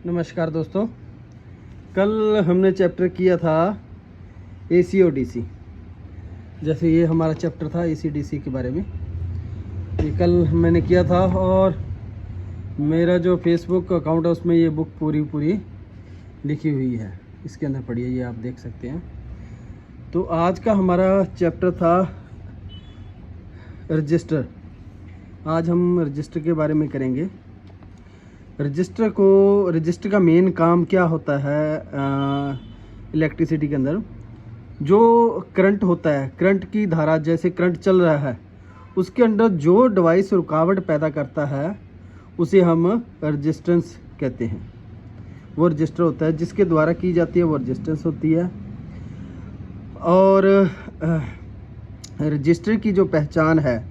नमस्कार दोस्तों। कल हमने चैप्टर किया था एसी और डीसी। जैसे ये हमारा चैप्टर था एसी डीसी के बारे में, ये कल मैंने किया था और मेरा जो फेसबुक अकाउंट है उसमें ये बुक पूरी लिखी हुई है। इसके अंदर पढ़िए, ये आप देख सकते हैं। तो आज का हमारा चैप्टर था रजिस्टर। आज हम रजिस्टर के बारे में करेंगे। रजिस्टर का मेन काम क्या होता है इलेक्ट्रिसिटी के अंदर। जो करंट होता है, करंट की धारा, जैसे करंट चल रहा है उसके अंदर जो डिवाइस रुकावट पैदा करता है उसे हम रजिस्टेंस कहते हैं। वो रजिस्टर होता है जिसके द्वारा की जाती है, वो रजिस्टेंस होती है। और रजिस्टर की जो पहचान है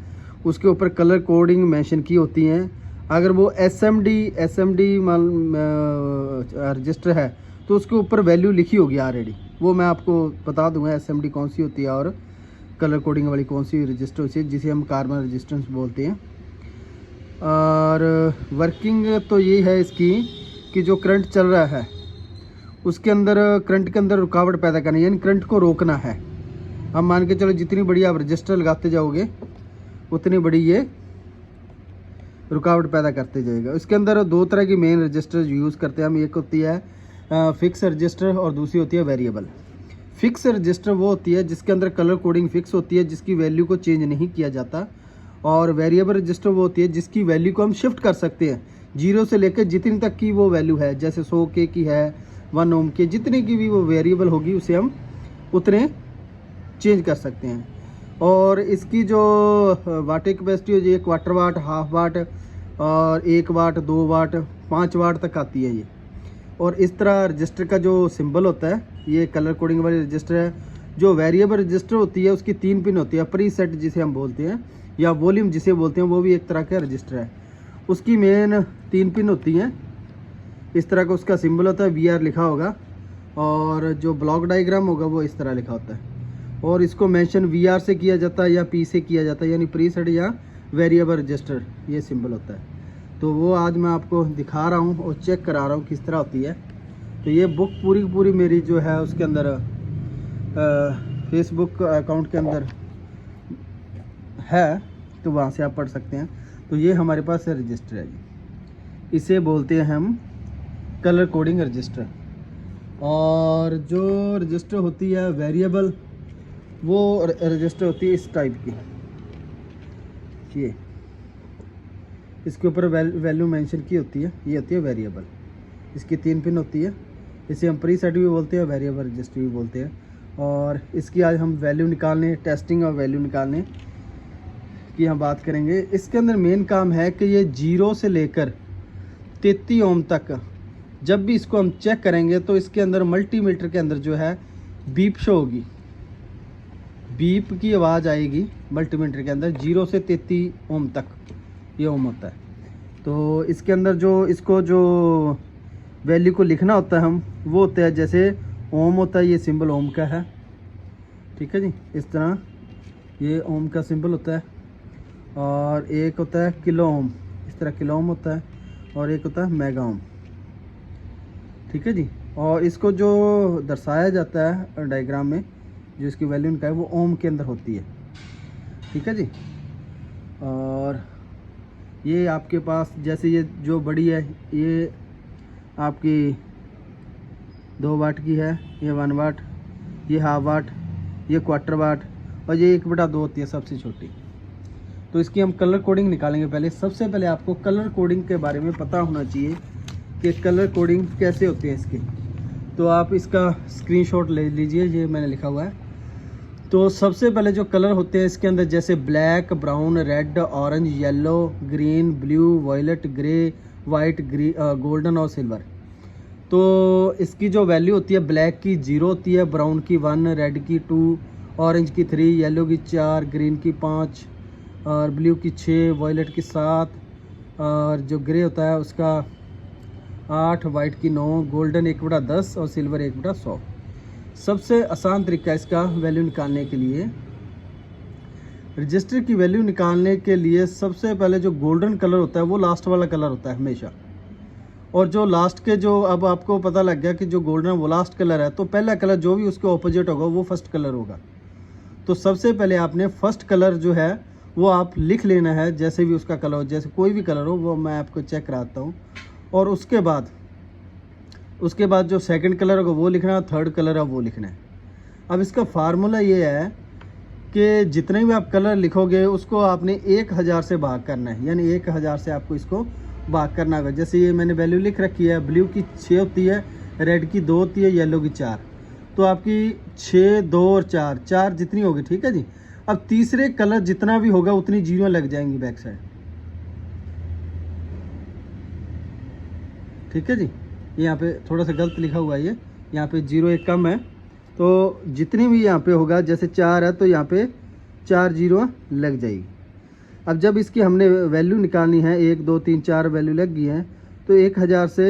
उसके ऊपर कलर कोडिंग मेंशन की होती हैं। अगर वो एसएमडी रजिस्टर है तो उसके ऊपर वैल्यू लिखी होगी ऑलरेडी। वो मैं आपको बता दूंगा एसएमडी कौन सी होती है और कलर कोडिंग वाली कौन सी रजिस्टर होती है, जिसे हम कार्बन रजिस्टेंस बोलते हैं। और वर्किंग तो ये है इसकी कि जो करंट चल रहा है उसके अंदर, करंट के अंदर रुकावट पैदा करनी, यानी करंट को रोकना है। हम मान के चलो जितनी बड़ी आप रजिस्टर लगाते जाओगे उतनी बड़ी ये रुकावट पैदा करते जाएगा। इसके अंदर दो तरह की मेन रजिस्टर यूज़ करते हैं हम। एक होती है फिक्स रजिस्टर और दूसरी होती है वेरिएबल। फिक्स रजिस्टर वो होती है जिसके अंदर कलर कोडिंग फिक्स होती है, जिसकी वैल्यू को चेंज नहीं किया जाता। और वेरिएबल रजिस्टर वो होती है जिसकी वैल्यू को हम शिफ्ट कर सकते हैं, 0 से लेकर जितनी तक की वो वैल्यू है। जैसे 100 के की है, 1 ओम के, जितने की भी वो वेरिएबल होगी उसे हम उतने चेंज कर सकते हैं। और इसकी जो वाटें कैपेसिटी होती है, क्वार्टर वाट, हाफ वाट और 1 वाट, 2 वाट, 5 वाट तक आती है ये। और इस तरह रजिस्टर का जो सिंबल होता है, ये कलर कोडिंग वाली रजिस्टर है। जो वेरिएबल रजिस्टर होती है उसकी 3 पिन होती है, प्रीसेट जिसे हम बोलते हैं या वॉल्यूम जिसे बोलते हैं, वो भी एक तरह का रजिस्टर है। उसकी मेन 3 पिन होती हैं। इस तरह का उसका सिंबल होता है, VR लिखा होगा, और जो ब्लॉक डायग्राम होगा वो इस तरह लिखा होता है। और इसको मेंशन VR से किया जाता है या P से किया जाता है, यानी प्रीसेट या वेरिएबल रजिस्टर, ये सिंबल होता है। तो वो आज मैं आपको दिखा रहा हूँ और चेक करा रहा हूँ किस तरह होती है। तो ये बुक पूरी मेरी जो है उसके अंदर फेसबुक अकाउंट के अंदर है, तो वहाँ से आप पढ़ सकते हैं। तो ये हमारे पास रजिस्टर है जी, इसे बोलते हैं हम कलर कोडिंग रजिस्टर। और जो रजिस्टर होती है वेरिएबल, वो रजिस्टर होती है इस टाइप की, ये इसके ऊपर वैल्यू मेंशन की होती है, ये होती है वेरिएबल। इसकी 3 पिन होती है, इसे हम प्रीसेट भी बोलते हैं, वेरिएबल रजिस्टर भी बोलते हैं। और इसकी आज हम वैल्यू निकालने, टेस्टिंग और वैल्यू निकालने की हम बात करेंगे। इसके अंदर मेन काम है कि ये 0 से लेकर 33 ओम तक जब भी इसको हम चेक करेंगे तो इसके अंदर मल्टीमीटर के अंदर जो है बीप शो होगी, बीप की आवाज़ आएगी मल्टीमीटर के अंदर। 0 से 33 ओम तक ये ओम होता है। तो इसके अंदर जो वैल्यू को लिखना होता है हम, वो होता है जैसे ओम होता है, ये सिंबल ओम का है, ठीक है जी। इस तरह ये ओम का सिंबल होता है। और एक होता है किलो ओम, इस तरह किलो ओम होता है। और एक होता है मेगा ओम, ठीक है जी। और इसको जो दर्शाया जाता है डायग्राम में, जो इसकी वैल्यू निकाले, वो ओम के अंदर होती है, ठीक है जी। और ये आपके पास जैसे ये जो बड़ी है, ये आपकी 2 वाट की है, ये 1 वाट, ये हाफ वाट, ये क्वार्टर वाट, और ये 1/2 होती है सबसे छोटी। तो इसकी हम कलर कोडिंग निकालेंगे। पहले सबसे पहले आपको कलर कोडिंग के बारे में पता होना चाहिए कि कलर कोडिंग कैसे होती है इसकी। तो आप इसका स्क्रीनशॉट ले लीजिए, ये मैंने लिखा हुआ है। तो सबसे पहले जो कलर होते हैं इसके अंदर, जैसे black, brown, red, orange, yellow, green, blue, violet, grey, white, golden और सिल्वर। तो इसकी जो वैल्यू होती है, ब्लैक की 0 होती है, ब्राउन की 1, रेड की 2, ऑरेंज की 3, येलो की 4, ग्रीन की 5 और ब्लू की 6, वायलेट की 7 और जो ग्रे होता है उसका 8, वाइट की 9, गोल्डन 1/10 और सिल्वर 1/100। सबसे आसान तरीका इसका वैल्यू निकालने के लिए, रजिस्टर की वैल्यू निकालने के लिए सबसे पहले जो गोल्डन कलर होता है वो लास्ट वाला कलर होता है हमेशा। और जो लास्ट के जो अब आपको पता लग गया कि जो गोल्डन वो लास्ट कलर है, तो पहला कलर जो भी उसके ऑपोजिट होगा वो फर्स्ट कलर होगा। तो सबसे पहले आपने फर्स्ट कलर जो है वो आप लिख लेना है, जैसे भी उसका कलर हो, जैसे कोई भी कलर हो वो मैं आपको चेक कराता हूँ। और उसके बाद जो सेकंड कलर होगा वो लिखना है, थर्ड कलर है वो लिखना है। अब इसका फार्मूला ये है कि जितने भी आप कलर लिखोगे उसको आपने 1000 से भाग करना है, यानी 1000 से आपको इसको भाग करना होगा। जैसे ये मैंने वैल्यू लिख रखी है, ब्लू की 6 होती है, रेड की 2 होती है, येलो की 4। तो आपकी 6, 2 और 4 जितनी होगी, ठीक है जी। अब तीसरे कलर जितना भी होगा उतनी जीरो लग जाएंगी बैक साइड, ठीक है जी। यहाँ पे थोड़ा सा गलत लिखा हुआ है, ये यहाँ पे 0 एक कम है, तो जितनी भी यहाँ पे होगा, जैसे 4 है तो यहाँ पे 4 जीरो लग जाएगी। अब जब इसकी हमने वैल्यू निकालनी है, 1 2 3 4 वैल्यू लग गई है, तो 1000 से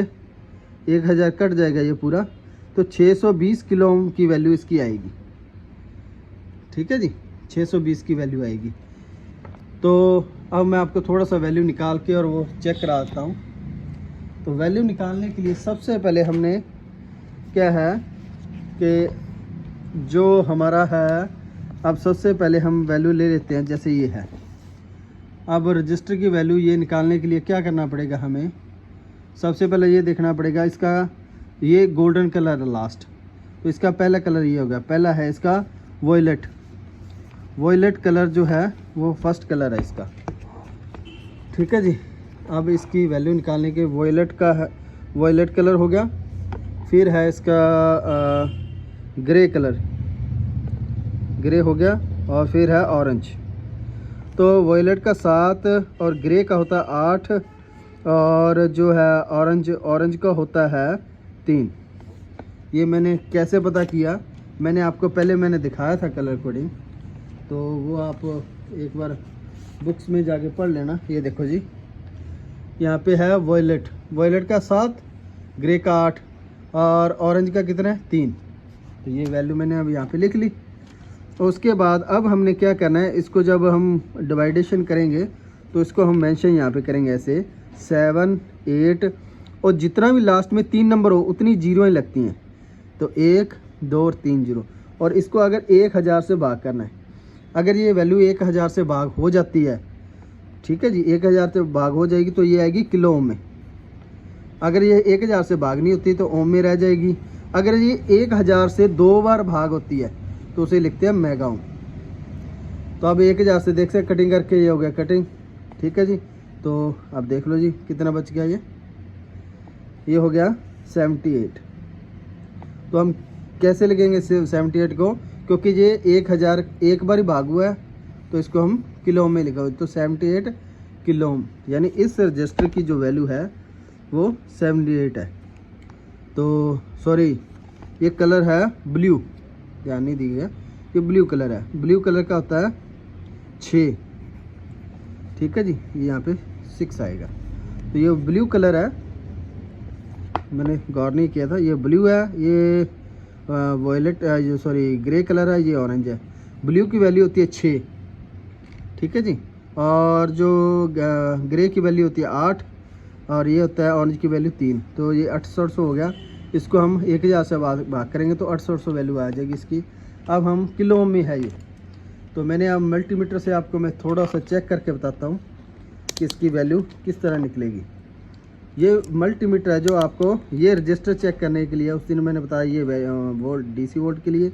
1000 कट जाएगा ये पूरा, तो 620 किलो ओम की वैल्यू इसकी आएगी, ठीक है जी। 620 की वैल्यू आएगी। तो अब मैं आपको थोड़ा सा वैल्यू निकाल के और वो चेक कराता हूँ। तो वैल्यू निकालने के लिए सबसे पहले हमने क्या है कि जो हमारा है, अब सबसे पहले हम वैल्यू ले लेते हैं, जैसे ये है। अब रजिस्टर की वैल्यू ये निकालने के लिए क्या करना पड़ेगा हमें, सबसे पहले ये देखना पड़ेगा इसका, ये गोल्डन कलर है लास्ट, तो इसका पहला कलर ये होगा, पहला है इसका वॉयलेट कलर जो है वो फर्स्ट कलर है इसका, ठीक है जी। अब इसकी वैल्यू निकालने के वॉयलेट का है, वॉयलेट कलर हो गया, फिर है इसका ग्रे कलर, ग्रे हो गया, और फिर है ऑरेंज। तो वॉयलेट का 7 और ग्रे का होता है 8, और जो है ऑरेंज का होता है 3। ये मैंने कैसे पता किया, मैंने आपको पहले दिखाया था कलर कोडिंग, तो वो आप एक बार बुक्स में जाके पढ़ लेना। ये देखो जी, यहाँ पे है वॉयलेट का 7, ग्रे का 8 और ऑरेंज का कितना है 3। तो ये वैल्यू मैंने अब यहाँ पे लिख ली। उसके बाद अब हमने क्या करना है, इसको जब हम डिवाइडेशन करेंगे तो इसको हम मेंशन यहाँ पे करेंगे ऐसे 7, 8, और जितना भी लास्ट में 3 नंबर हो उतनी जीरो ही लगती हैं, तो 1, 2 और 3 जीरो। और इसको अगर 1000 से भाग करना है, अगर ये वैल्यू 1000 से भाग हो जाती है, ठीक है जी, 1000 से भाग हो जाएगी तो ये आएगी किलो ओम में। अगर ये 1000 से भाग नहीं होती तो ओम में रह जाएगी। अगर ये 1000 से 2 बार भाग होती है तो उसे लिखते हैं मेगा ओम। तो अब 1000 से देख सकते कटिंग करके ये हो गया कटिंग, ठीक है जी। तो अब देख लो जी कितना बच गया, ये हो गया 78। तो हम कैसे लिखेंगे 78 को, क्योंकि ये 1000 एक बार ही भाग हुआ है तो इसको हम किलो में लिखा हुआ, तो 78 किलो ओम, यानी इस रजिस्टर की जो वैल्यू है वो 78 है। तो सॉरी, ये कलर है ब्लू, ध्यान नहीं दीजिएगा, ये ब्लू कलर है, ब्लू कलर का होता है 6, ठीक है जी। ये यहाँ पे 6 आएगा। तो ये ब्लू कलर है, मैंने गौर नहीं किया था, ये ब्लू है, ये वॉयलेट सॉरी ग्रे कलर है, ये ऑरेंज है। ब्लू की वैल्यू होती है 6, ठीक है जी, और जो ग्रे की वैल्यू होती है 8, और ये होता है ऑरेंज की वैल्यू 3। तो ये 800 हो गया। इसको हम 1000 से भाग करेंगे तो 800 वैल्यू आ जाएगी इसकी। अब हम किलो में है ये, तो मैंने अब मल्टीमीटर से आपको मैं थोड़ा सा चेक करके बताता हूँ कि इसकी वैल्यू किस तरह निकलेगी। ये मल्टीमीटर है जो आपको ये रजिस्टर चेक करने के लिए, उस दिन मैंने बताया ये वोल्ट DC वोल्ट के लिए,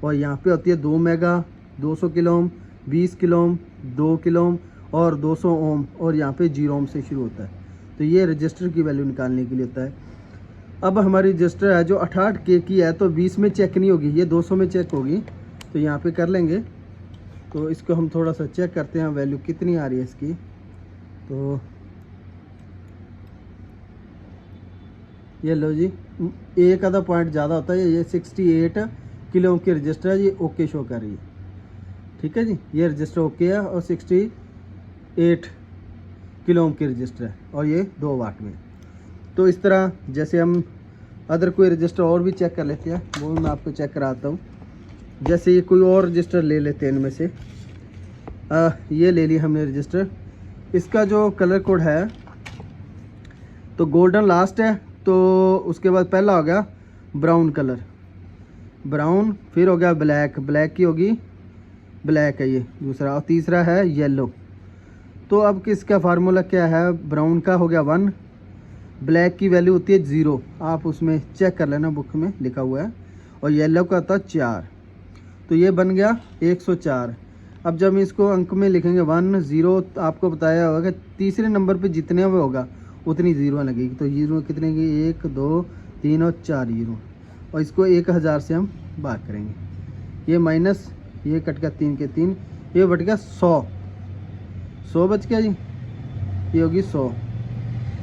और यहाँ पे होती है 2 mega, 200 kilo ohm, 20 kilo ohm, 2 kilo ohm और 200 ओम, और यहाँ पे 0 ओम से शुरू होता है। तो ये रजिस्टर की वैल्यू निकालने के लिए होता है। अब हमारी रजिस्टर है जो 68K की है, तो 20 में चेक नहीं होगी, ये 200 में चेक होगी। तो यहाँ पे कर लेंगे, तो इसको हम थोड़ा सा चेक करते हैं वैल्यू कितनी आ रही है इसकी। तो ये लो जी, एक आधा पॉइंट ज़्यादा होता है, ये 68 किलो ओम की रजिस्टर है, ये ओके शो कर रही है, ठीक है जी। ये रजिस्टर ओके है और 68 किलो ओम की रजिस्टर है, और ये 2 वाट में। तो इस तरह जैसे हम अदर कोई रजिस्टर और भी चेक कर लेते हैं, वो मैं आपको चेक कराता हूँ। जैसे ये कोई और रजिस्टर ले लेते हैं इनमें से, ये ले लिया हमने रजिस्टर, इसका जो कलर कोड है, तो गोल्डन लास्ट है, तो उसके बाद पहला हो गया ब्राउन कलर, ब्राउन, फिर हो गया ब्लैक, ब्लैक की होगी ब्लैक है ये दूसरा, और तीसरा है येलो। तो अब किसका फार्मूला क्या है, ब्राउन का हो गया 1, ब्लैक की वैल्यू होती है 0, आप उसमें चेक कर लेना बुक में लिखा हुआ है, और येलो का होता है 4। तो ये बन गया 104। अब जब इसको अंक में लिखेंगे 1 0, तो आपको बताया होगा कि तीसरे नंबर पे जितने में होगा उतनी जीरो लगेगी। तो जीरो कितने की, 1 2 3 और 4 जीरो, और इसको 1000 से हम भाग करेंगे, ये माइनस ये कट गया 3 के 3, ये बट गया 100 बच गया जी, ये होगी 100।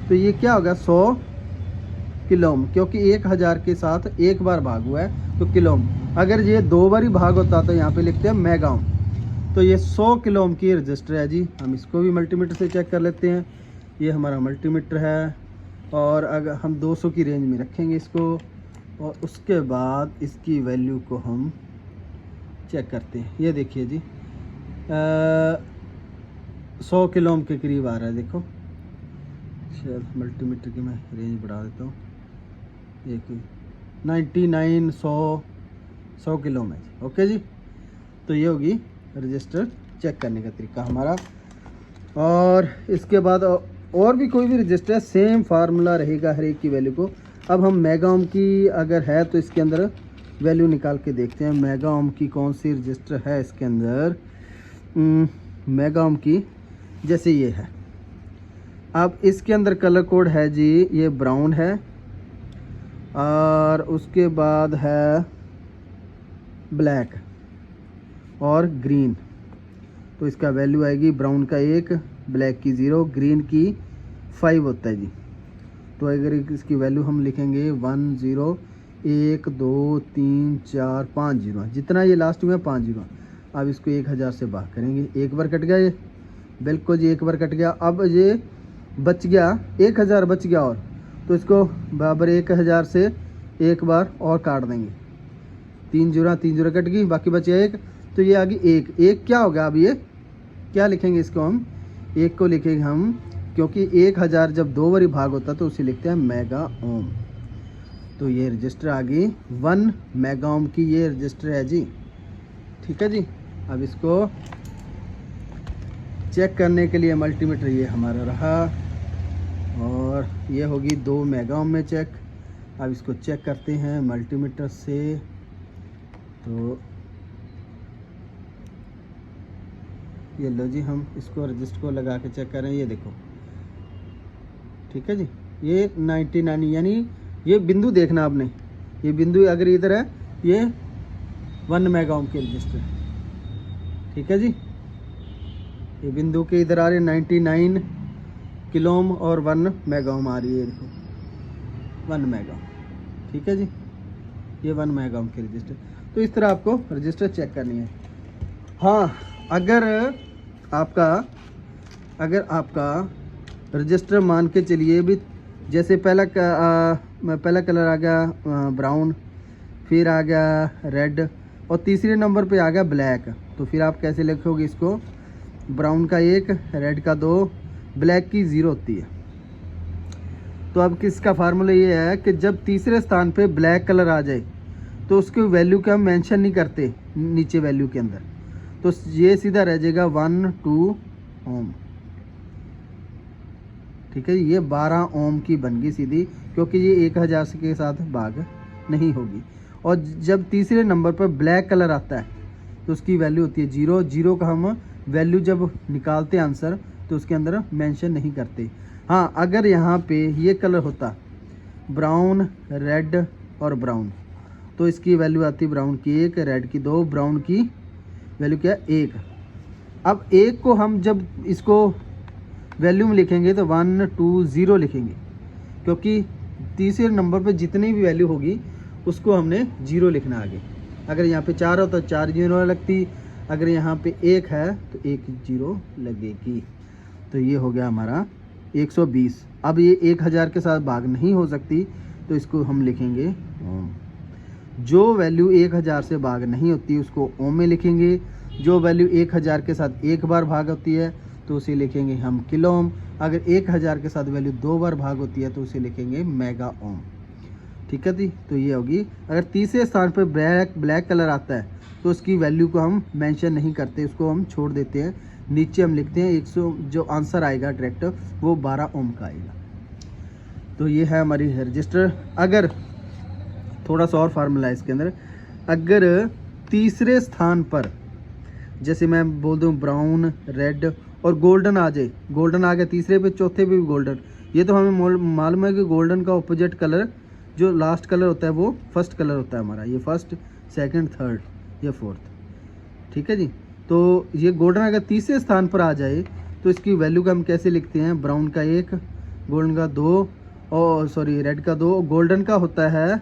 तो ये क्या होगा 100 किलोम, क्योंकि 1000 के साथ एक बार भाग हुआ है तो किलोम। अगर ये 2 बार ही भाग होता तो यहाँ पे लिखते हैं मेगाओम। तो ये 100 किलोम की रजिस्टर है जी। हम इसको भी मल्टीमीटर से चेक कर लेते हैं। ये हमारा मल्टीमीटर है, और अगर हम 200 की रेंज में रखेंगे इसको, और उसके बाद इसकी वैल्यू को हम चेक करते हैं। ये देखिए जी 100 किलोम के करीब आ रहा है, देखो। चल मल्टीमीटर की मैं रेंज बढ़ा देता हूँ, एक 99 100 किलोम है जी। ओके जी, तो ये होगी रजिस्टर चेक करने का तरीका हमारा। और इसके बाद और भी कोई भी रजिस्टर है, सेम फार्मूला रहेगा हर एक की वैल्यू को। अब हम मेगा ओम की अगर है तो इसके अंदर वैल्यू निकाल के देखते हैं, मेगा ओम की कौन सी रजिस्टर है इसके अंदर। मेगा ओम की जैसे ये है, अब इसके अंदर कलर कोड है जी, ये ब्राउन है, और उसके बाद है ब्लैक और ग्रीन। तो इसका वैल्यू आएगी ब्राउन का 1, ब्लैक की 0, ग्रीन की 5 होता है जी। तो अगर इसकी वैल्यू हम लिखेंगे 1 0 1 2 3 4 5 जीरो, जितना ये लास्ट में 5 जीरो। अब इसको 1000 से भाग करेंगे, एक बार कट गया ये, बिल्कुल जी एक बार कट गया। अब ये बच गया 1000 बच गया, और तो इसको बराबर 1000 से एक बार और काट देंगे, 3 जीरो कट गई, बाकी बचे 1। तो ये आ गई 1 क्या होगा, अब ये क्या लिखेंगे इसको हम, 1 को लिखेंगे हम, क्योंकि 1000 जब 2 बारी भाग होता तो उसे लिखते हैं मेगा ओम। तो ये रजिस्टर आ गई 1 मेगा ओम की, ये रजिस्टर है जी। ठीक है जी, अब इसको चेक करने के लिए मल्टीमीटर ये हमारा रहा, और ये होगी 2 मेगा ओम में चेक। अब इसको चेक करते हैं मल्टीमीटर से। तो ये लो जी, हम इसको रजिस्टर को लगा के चेक करें, ये देखो। ठीक है जी, ये 99 यानी ये बिंदु देखना आपने, ये बिंदु अगर इधर है ये 1 मेगा ओम के रजिस्टर। ठीक है जी, ये बिंदु के इधर आ रहे 99 किलो ओम और 1 मेगा ओम आ रही है, देखो 1 मेगा ओम। ठीक है जी, ये 1 मेगा ओम के रजिस्टर। तो इस तरह आपको रजिस्टर चेक करनी है। हाँ, अगर आपका रजिस्टर मान के चलिए भी, जैसे पहला कलर आ गया ब्राउन, फिर आ गया रेड, और तीसरे नंबर पे आ गया ब्लैक। तो फिर आप कैसे लिखोगे इसको, ब्राउन का 1, रेड का 2, ब्लैक की 0 होती है। तो अब किसका फार्मूला ये है कि जब तीसरे स्थान पे ब्लैक कलर आ जाए तो उसकी वैल्यू का हम मेंशन नहीं करते नीचे वैल्यू के अंदर, तो ये सीधा रह जाएगा 1 2 ओम। ठीक है, ये 12 ओम की बन गई सीधी, क्योंकि ये 1000 के साथ भाग नहीं होगी। और जब तीसरे नंबर पर ब्लैक कलर आता है तो उसकी वैल्यू होती है 0। 0 का हम वैल्यू जब निकालते हैं आंसर तो उसके अंदर मेंशन नहीं करते। हाँ, अगर यहाँ पे ये कलर होता ब्राउन, रेड और ब्राउन, तो इसकी वैल्यू आती ब्राउन की 1, रेड की 2, ब्राउन की वैल्यू क्या है 1। अब 1 को हम जब इसको वैल्यू में लिखेंगे तो 1 2 0 लिखेंगे, क्योंकि तीसरे नंबर पे जितनी भी वैल्यू होगी उसको हमने 0 लिखना आगे। अगर यहाँ पे 4 हो तो 4 जीरो लगती, अगर यहाँ पे 1 है तो 1 जीरो लगेगी। तो ये हो गया हमारा 120। अब ये 1000 के साथ भाग नहीं हो सकती, तो इसको हम लिखेंगे ओम। जो वैल्यू 1000 से भाग नहीं होती उसको ओम में लिखेंगे। जो वैल्यू 1000 के साथ एक बार भाग होती है तो उसे लिखेंगे हम किलो ओम। अगर 1000 के साथ वैल्यू 2 बार भाग होती है तो उसे लिखेंगे मेगा ओम। ठीक है जी, तो ये होगी। अगर तीसरे स्थान पर ब्लैक कलर आता है तो उसकी वैल्यू को हम मेंशन नहीं करते, उसको हम छोड़ देते हैं। नीचे हम लिखते हैं 100, जो आंसर आएगा डायरेक्ट वो 12 ओम का आएगा। तो ये है हमारी रजिस्टर। अगर थोड़ा सा और फार्मूला है इसके अंदर, अगर तीसरे स्थान पर जैसे मैं बोल दूं ब्राउन, रेड और गोल्डन आ जाए, गोल्डन आ गया तीसरे पे, चौथे पे भी गोल्डन, ये तो हमें मालूम है कि गोल्डन का ऑपोजिट कलर जो लास्ट कलर होता है वो फर्स्ट कलर होता है हमारा। ये फर्स्ट, सेकंड, थर्ड, ये फोर्थ। ठीक है जी, तो ये गोल्डन अगर तीसरे स्थान पर आ जाए तो इसकी वैल्यू का हम कैसे लिखते हैं, ब्राउन का 1, गोल्डन का 2, और सॉरी रेड का 2, गोल्डन का होता है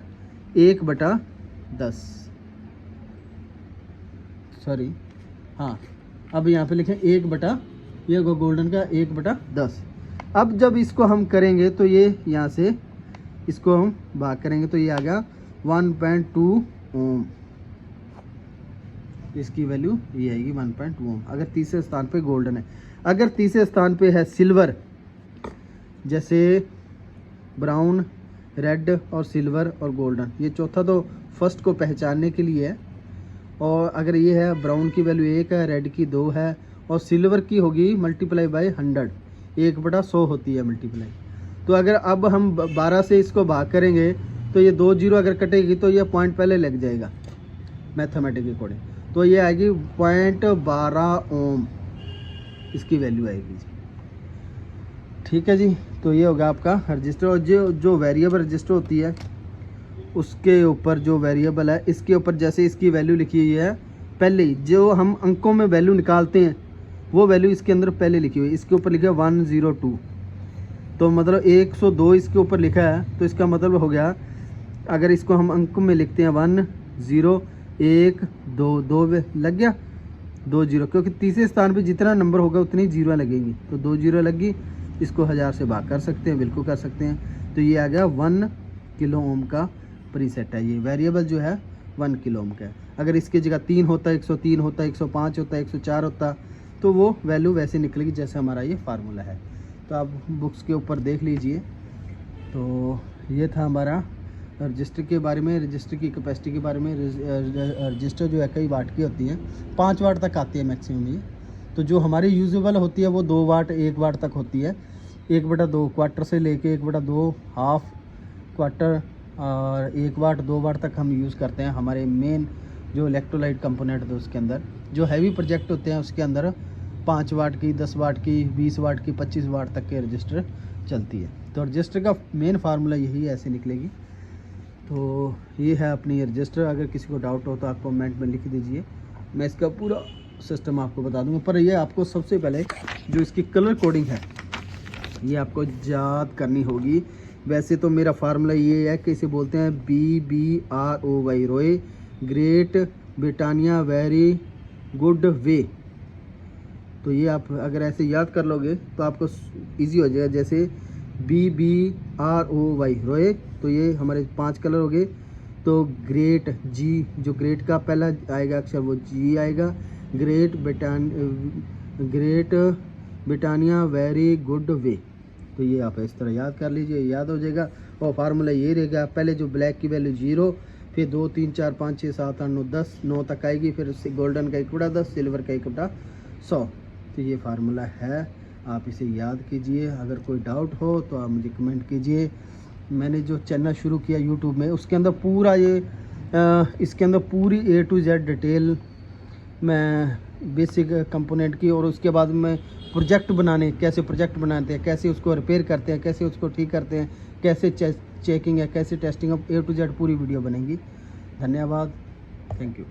1/10। सॉरी हाँ, अब यहाँ पे लिखें 1/, ये गोल्डन का 1/10। अब जब इसको हम करेंगे तो ये यहाँ से इसको हम भाग करेंगे तो ये आ गया 1.2 ओम। इसकी वैल्यू ये आएगी 1.2 ओम अगर तीसरे स्थान पे गोल्डन है। अगर तीसरे स्थान पे है सिल्वर, जैसे ब्राउन, रेड और सिल्वर और गोल्डन, ये चौथा तो फर्स्ट को पहचानने के लिए है। और अगर ये है ब्राउन की वैल्यू 1 है, रेड की 2 है और सिल्वर की होगी मल्टीप्लाई बाय 100, 1/100 होती है मल्टीप्लाई। तो अगर अब हम 12 से इसको भाग करेंगे तो ये 2 जीरो अगर कटेगी तो ये पॉइंट पहले लग जाएगा मैथमेटिक अकॉर्डिंग, तो ये आएगी 0.12 ओम इसकी वैल्यू आएगी। ठीक है जी, तो ये होगा आपका रजिस्टर। और जो वेरिएबल रजिस्टर होती है उसके ऊपर जो वेरिएबल है इसके ऊपर जैसे इसकी वैल्यू लिखी हुई है पहले ही, जो हम अंकों में वैल्यू निकालते हैं वो वैल्यू इसके अंदर पहले लिखी हुई है। इसके ऊपर लिखा है 102, तो मतलब 102 इसके ऊपर लिखा है, तो इसका मतलब हो गया अगर इसको हम अंकों में लिखते हैं 1 0 1 2 2 लग गया 2 जीरो, क्योंकि तीसरे स्थान पे जितना नंबर होगा उतनी जीरो लगेंगी, तो 2 जीरो लगी। इसको 1000 से भाग कर सकते हैं, बिल्कुल कर सकते हैं। तो ये आ गया 1 किलो ओम का प्रीसेट है। ये वेरिएबल जो है 1 किलो ओम का है। अगर इसकी जगह 3 होता, 103 होता, 105 होता, 104 होता तो वो वैल्यू वैसे निकलेगी जैसे हमारा ये फार्मूला है। तो आप बुक्स के ऊपर देख लीजिए। तो ये था हमारा रजिस्टर के बारे में, रजिस्टर की कैपेसिटी के बारे में। रजिस्टर जो है कई वाट की होती है, 5 वाट तक आती है मैक्सिमम ये। तो जो हमारी यूजेबल होती है वो 2 वाट 1 वाट तक होती है। 1/2 क्वार्टर से लेके 1/2 हाफ क्वार्टर और 1 वाट 2 वाट तक हम यूज़ करते हैं। हमारे मेन जो इलेक्ट्रोलाइट कंपोनेंट है उसके अंदर जो हैवी प्रोजेक्ट होते हैं उसके अंदर 5 वाट की, 10 वाट की, 20 वाट की, 25 वाट तक के रजिस्टर चलती है। तो रजिस्टर का मेन फार्मूला यही है, ऐसे निकलेगी। तो ये है अपनी रजिस्टर। अगर किसी को डाउट हो तो आप कमेंट में लिख दीजिए, मैं इसका पूरा सिस्टम आपको बता दूंगा। पर ये आपको सबसे पहले जो इसकी कलर कोडिंग है ये आपको याद करनी होगी। वैसे तो मेरा फार्मूला ये है कि इसे बोलते हैं BBROY, रोए, great Britannia very good way. तो ये आप अगर ऐसे याद कर लोगे तो आपको इजी हो जाएगा। जैसे BBROY रोए, तो ये हमारे 5 कलर हो गए। तो ग्रेट जी, जो ग्रेट का पहला आएगा अक्षर वो जी आएगा। Great Britannia very good way, तो ये आप इस तरह याद कर लीजिए, याद हो जाएगा। और फार्मूला ये रहेगा, पहले जो ब्लैक की वैल्यू 0, फिर 2 3 4 5 6 7 8 9 10, 9 तक आएगी। फिर उससे गोल्डन का 1/10, सिल्वर का 1/100। तो ये फार्मूला है, आप इसे याद कीजिए। अगर कोई डाउट हो तो आप मुझे कमेंट कीजिए। मैंने जो चैनल शुरू किया यूट्यूब में उसके अंदर पूरा ये इसके अंदर पूरी A to Z डिटेल मैं बेसिक कंपोनेंट की, और उसके बाद में प्रोजेक्ट बनाने, कैसे प्रोजेक्ट बनाते हैं, कैसे उसको रिपेयर करते हैं, कैसे उसको ठीक करते हैं, कैसे चेकिंग है, कैसे टेस्टिंग, अब A to Z पूरी वीडियो बनेगी। धन्यवाद, थैंक यू।